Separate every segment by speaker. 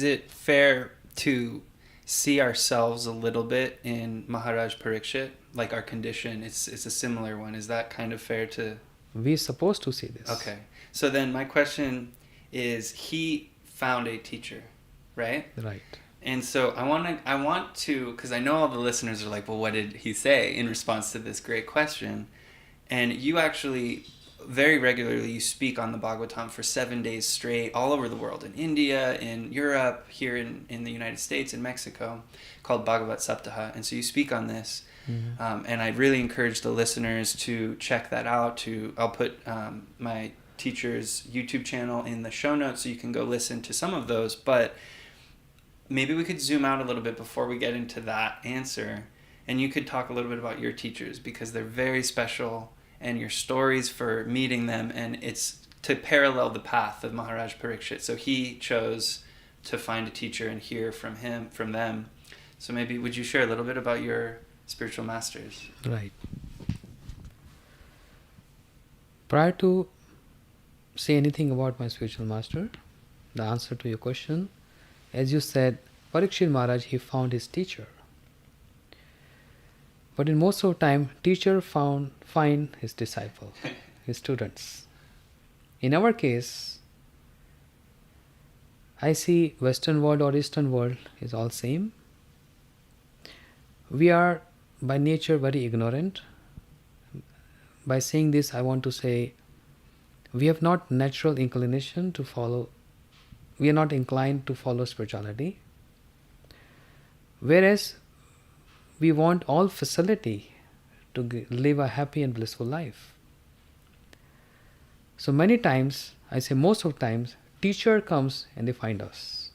Speaker 1: is it fair to see ourselves a little bit in Maharaj Parikshit, like our condition? It's a similar one. Is that kind of fair to?
Speaker 2: We're supposed to see this.
Speaker 1: Okay. So then my question is, he found a teacher, right?
Speaker 2: Right.
Speaker 1: And so I want to, because I know all the listeners are like, well, what did he say in response to this great question? And you actually very regularly you speak on the Bhagavatam for 7 days straight all over the world, in India, in Europe, here in the United States, in Mexico, called Bhagavat Saptaha. And so you speak on this. And I really encourage the listeners to check that out. I'll put my teacher's YouTube channel in the show notes so you can go listen to some of those. But maybe we could zoom out a little bit before we get into that answer. And you could talk a little bit about your teachers, because they're very special, and your stories for meeting them, and it's to parallel the path of Maharaj Parikshit. So he chose to find a teacher and hear from them. So maybe would you share a little bit about your spiritual masters?
Speaker 2: Right. Prior to say anything about my spiritual master, the answer to your question, as you said, Parikshit Maharaj, he found his teacher. But in most of the time, teacher find his disciple, his students. In our case, I see Western world or Eastern world is all same. We are by nature very ignorant. By saying this, I want to say we have not natural inclination to follow, we are not inclined to follow spirituality. Whereas we want all facility to live a happy and blissful life. So many times, I say most of the times, teacher comes and they find us.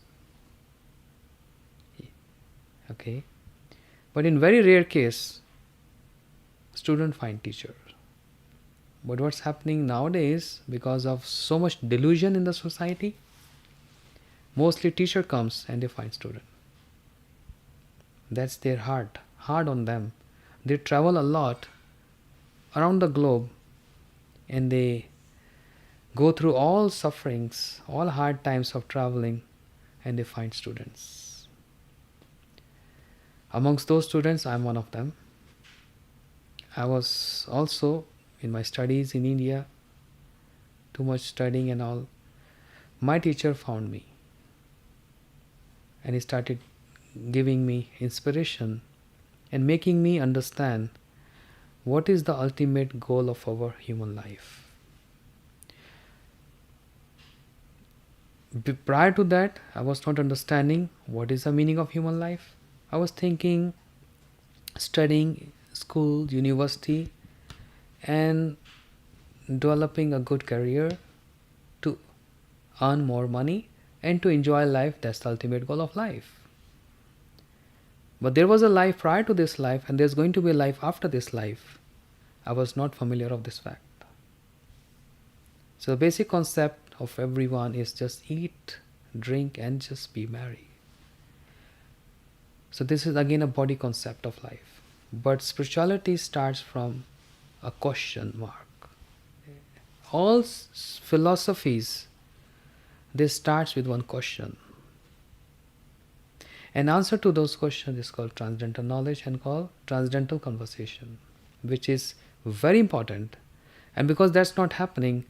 Speaker 2: Okay? But in very rare case, student find teacher. But what's happening nowadays, because of so much delusion in the society, mostly teacher comes and they find student. That's their heart on them. They travel a lot around the globe, and they go through all sufferings, all hard times of traveling, and they find students. Amongst those students, I'm one of them. I was also in my studies in India, too much studying and all. My teacher found me, and he started giving me inspiration and making me understand what is the ultimate goal of our human life. Prior to that, I was not understanding what is the meaning of human life. I was thinking studying school, university, and developing a good career to earn more money and to enjoy life. That's the ultimate goal of life. But there was a life prior to this life, and there's going to be a life after this life. I was not familiar of this fact. So the basic concept of everyone is just eat, drink, and just be merry. So this is again a body concept of life. But spirituality starts from a question mark. All philosophies, they start with one question. An answer to those questions is called transcendental knowledge and called transcendental conversation, which is very important. And because that's not happening,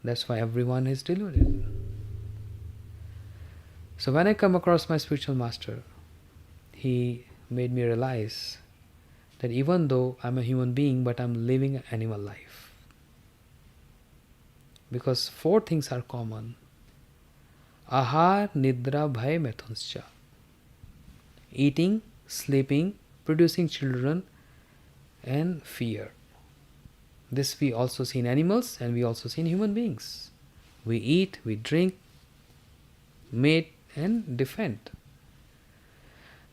Speaker 2: that's why everyone is deluded. So when I come across my spiritual master, he made me realize that even though I'm a human being, but I'm living an animal life. Because 4 things are common. Ahar, Nidra, Bhay, Methunscha. Eating, sleeping, producing children, and fear. This we also see in animals, and we also see in human beings. We eat, we drink, mate, and defend.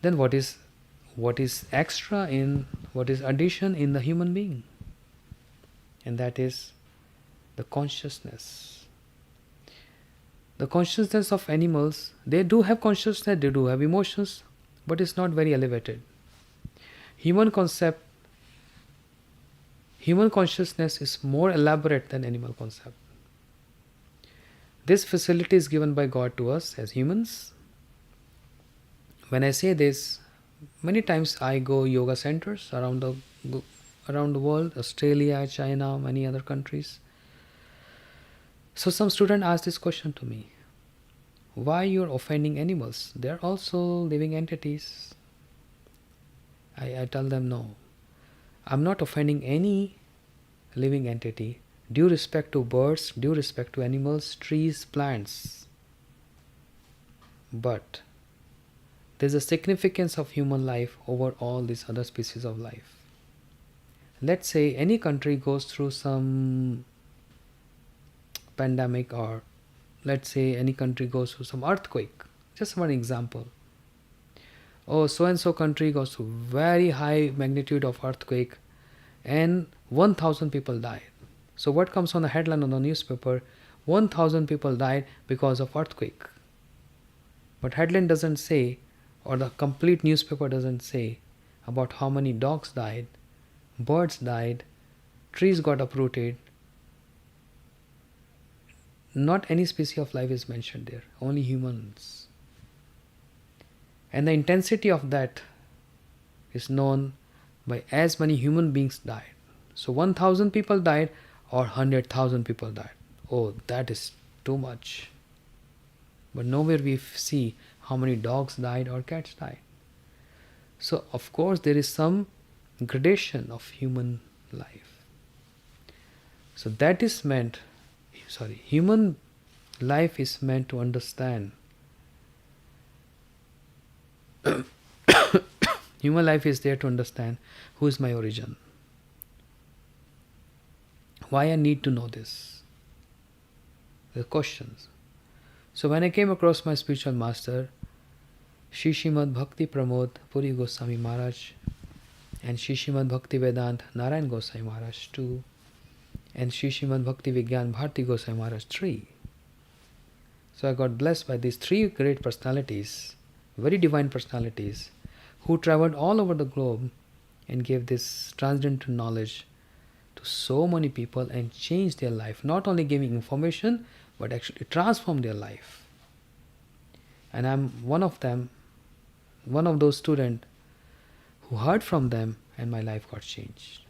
Speaker 2: Then what is extra in, what is addition in the human being? And that is the consciousness. The consciousness of animals, they do have consciousness, they do have emotions, but it's not very elevated. Human consciousness is more elaborate than animal concept. This facility is given by God to us as humans, when I say this, many times I go yoga centers around the world, Australia, China, many other countries. So some student asked this question to me: why you're offending animals? They're also living entities. I tell them, no, I'm not offending any living entity. Due respect to birds, due respect to animals, trees, plants. But there's a significance of human life over all these other species of life. Let's say any country goes through some pandemic, or let's say any country goes through some earthquake. Just one example. Oh, so and so country goes through very high magnitude of earthquake and 1000 people died. So what comes on the headline on the newspaper? 1000 people died because of earthquake. But headline doesn't say, or the complete newspaper doesn't say about how many dogs died, birds died, trees got uprooted. Not any species of life is mentioned there, only humans. And the intensity of that is known by as many human beings died. So 1000 people died or 100,000 people died. Oh, that is too much. But nowhere we see how many dogs died or cats died. So of course there is some gradation of human life. So that is meant, human life is meant to understand. Human life is there to understand who is my origin. Why I need to know this? The questions. So when I came across my spiritual master, Shri Srimad Bhakti Pramod Puri Goswami Maharaj and Shri Srimad Bhakti Vedant Narayan Goswami Maharaj 2 and Shri Srimad Bhakti Vigyan Bharti Goswami Maharaj 3. So I got blessed by these three great personalities, very divine personalities, who traveled all over the globe and gave this transcendental knowledge to so many people and changed their life, not only giving information but actually transformed their life. And I'm one of them, one of those students who heard from them, and my life got changed.